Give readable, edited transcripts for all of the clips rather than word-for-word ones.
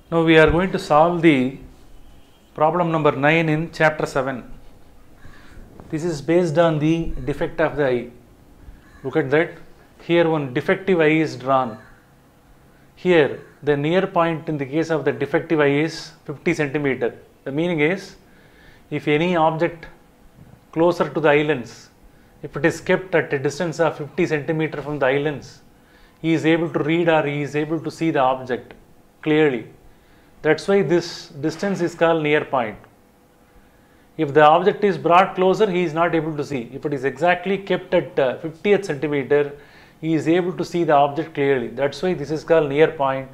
Now we are going to solve the problem number 9 in chapter 7. This is based on the defect of the eye. Look at that. Here one defective eye is drawn. Here the near point in the case of the defective eye is 50 centimeter. The meaning is, if any object closer to the eye lens, if it is kept at a distance of 50 centimeter from the eye lens, he is able to read or he is able to see the object clearly. That's why this distance is called near point. If the object is brought closer, he is not able to see. If it is exactly kept at 50th centimeter, he is able to see the object clearly. That's why this is called near point,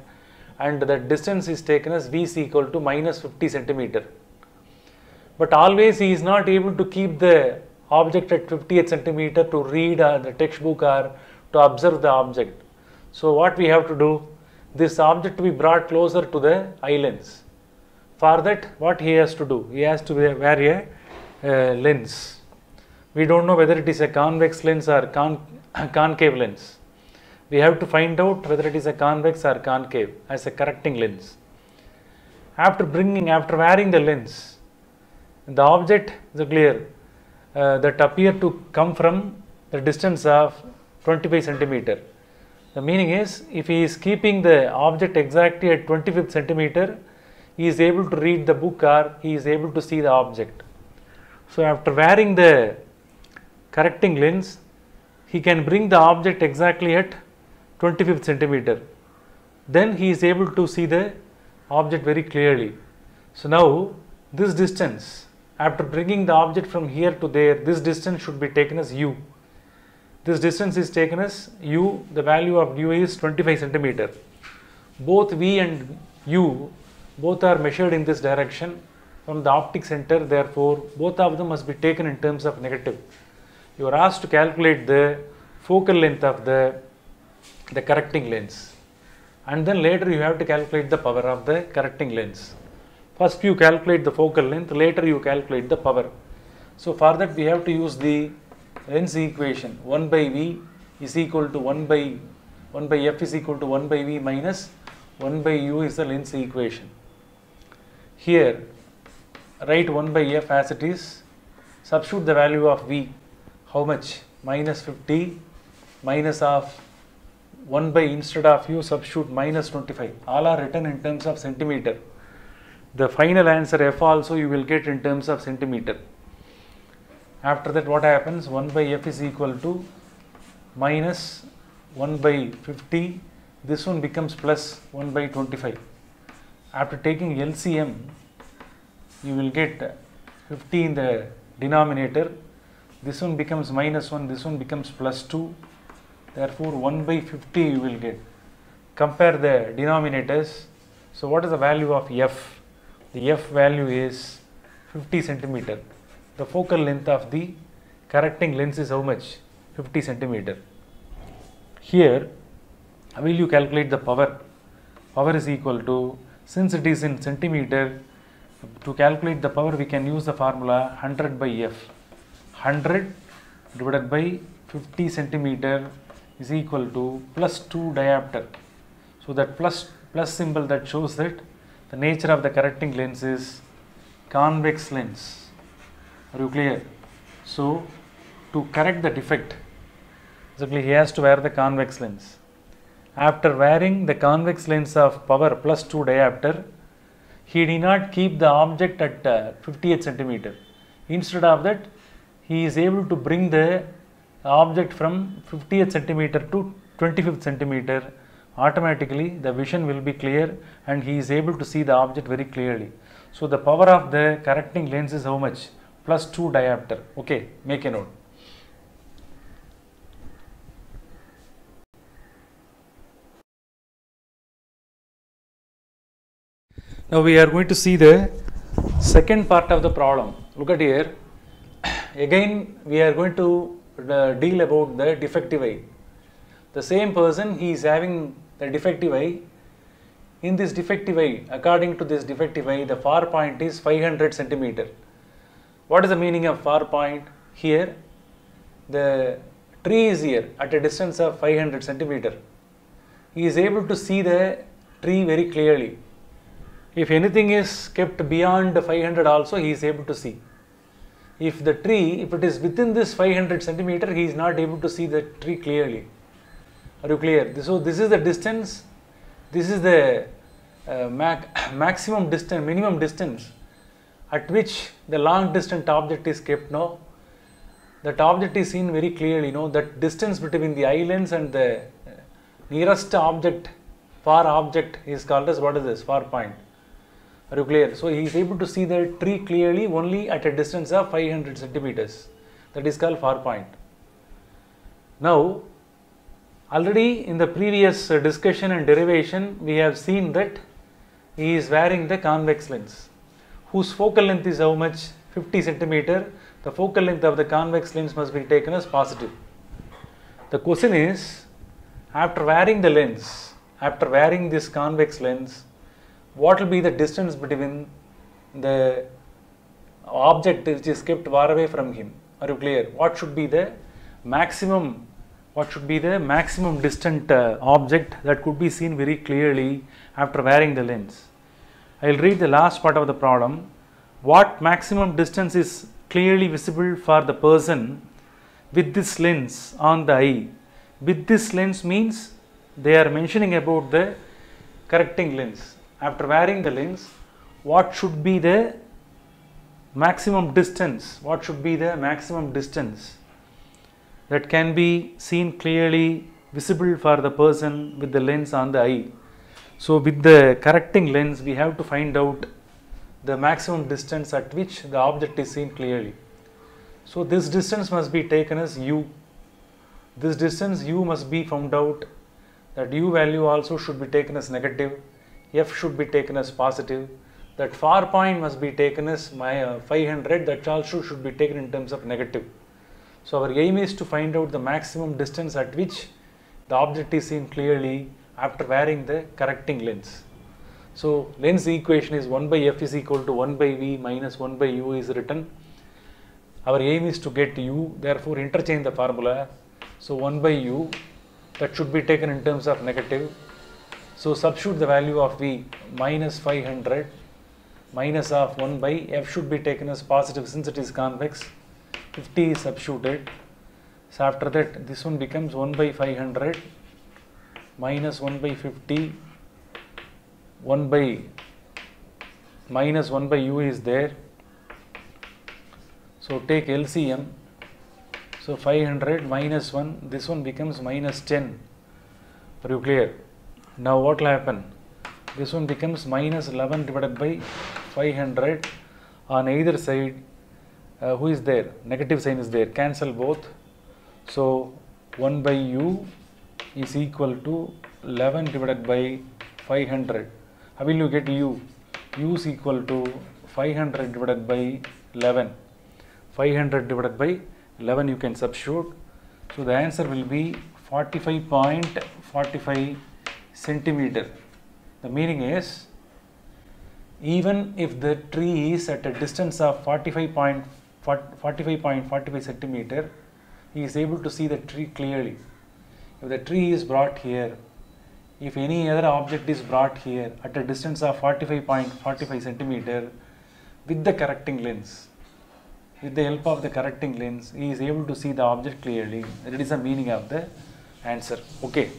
and the distance is taken as V is equal to minus 50 centimeter. But always he is not able to keep the object at 50th centimeter to read the textbook or to observe the object. So what we have to do, this object to be brought closer to the eye lens. For that, what he has to do? He has to wear a lens. We don't know whether it is a convex lens or concave lens. We have to find out whether it is a convex or concave as a correcting lens. After wearing the lens, the object is clear that appear to come from the distance of 25 centimeter. The meaning is, if he is keeping the object exactly at 25th centimeter, he is able to read the book or he is able to see the object. So after wearing the correcting lens, he can bring the object exactly at 25th centimeter. Then he is able to see the object very clearly. So now this distance, after bringing the object from here to there, this distance should be taken as u. This distance is taken as u, the value of u is 25 centimeter. Both v and u, both are measured in this direction from the optic center, therefore both of them must be taken in terms of negative. You are asked to calculate the focal length of the correcting lens, and then later you have to calculate the power of the correcting lens. First you calculate the focal length, later you calculate the power. So for that we have to use the lens equation. 1 by v is equal to 1 by f is equal to 1 by v minus 1 by u is the lens equation. Here write 1 by f as it is, substitute the value of v. How much? Minus 50 minus of 1 by, instead of u substitute minus 25. All are written in terms of centimeter. The final answer f also you will get in terms of centimeter. After that what happens? 1 by f is equal to minus 1 by 50. This one becomes plus 1 by 25. After taking LCM, you will get 50 in the denominator. This one becomes minus 1, this one becomes plus 2. Therefore 1 by 50 you will get. Compare the denominators. So what is the value of f? The f value is 50 centimeter. The focal length of the correcting lens is how much? 50 centimeter. Here, how will you calculate the power? Power is equal to, since it is in centimeter, to calculate the power we can use the formula 100 by f. 100 divided by 50 centimeter is equal to plus 2 diopter. So that plus symbol that shows that the nature of the correcting lens is convex lens. Are you clear? So to correct the defect, basically he has to wear the convex lens. After wearing the convex lens of power plus 2 diopter, he did not keep the object at 50th centimeter. Instead of that, he is able to bring the object from 50th centimeter to 25th centimeter. Automatically the vision will be clear and he is able to see the object very clearly. So the power of the correcting lens is how much? Plus 2 diopter. Okay, make a note. Now we are going to see the second part of the problem. Look at here. Again we are going to deal about the defective eye. The same person, he is having the defective eye. In this defective eye, according to this defective eye, the far point is 500 centimeter. What is the meaning of far point? Here the tree is here at a distance of 500 centimeter. He is able to see the tree very clearly. If anything is kept beyond 500 also, he is able to see. If the tree, if it is within this 500 centimeter, he is not able to see the tree clearly. Are you clear? So this is the distance, this is the maximum distance, minimum distance at which the long distance object is kept now. That object is seen very clearly, that distance between the eye lens and the nearest object, far object, is called as, what is this, far point. Are you clear? So he is able to see the tree clearly only at a distance of 500 centimeters. That is called far point. Now, already in the previous discussion and derivation, we have seen that he is wearing the convex lens, whose focal length is how much? 50 centimeter. The focal length of the convex lens must be taken as positive. The question is, after wearing the lens, after wearing this convex lens, what will be the distance between the object which is kept far away from him? Are you clear? What should be the maximum? What should be the maximum distant object that could be seen very clearly after wearing the lens? I will read the last part of the problem. What maximum distance is clearly visible for the person with this lens on the eye? With this lens means they are mentioning about the correcting lens. After wearing the lens, what should be the maximum distance? What should be the maximum distance that can be seen clearly visible for the person with the lens on the eye? So with the correcting lens, we have to find out the maximum distance at which the object is seen clearly. So this distance must be taken as u. This distance u must be found out. That u value also should be taken as negative. F should be taken as positive. That far point must be taken as 500. That also should be taken in terms of negative. So our aim is to find out the maximum distance at which the object is seen clearly after wearing the correcting lens. So lens equation is 1 by f is equal to 1 by v minus 1 by u is written. Our aim is to get u, therefore interchange the formula. So 1 by u, that should be taken in terms of negative. So substitute the value of v, minus 500 minus of 1 by f should be taken as positive since it is convex. 50 is substituted. So after that, this one becomes 1 by 500 minus 1 by 50, 1 by minus 1 by u is there. So take LCM. So 500 minus 1, this one becomes minus 10. Are you clear? Now what will happen? This one becomes minus 11 divided by 500 on either side. Who is there? Negative sign is there. Cancel both. So 1 by u is equal to 11 divided by 500. How will you get u? U is equal to 500 divided by 11. 500 divided by 11 you can substitute. So the answer will be 45.45 centimeter. The meaning is, even if the tree is at a distance of 45.45 centimeter, he is able to see the tree clearly. If the tree is brought here, if any other object is brought here at a distance of 45.45 centimeter with the correcting lens, with the help of the correcting lens, he is able to see the object clearly. That is the meaning of the answer. Okay.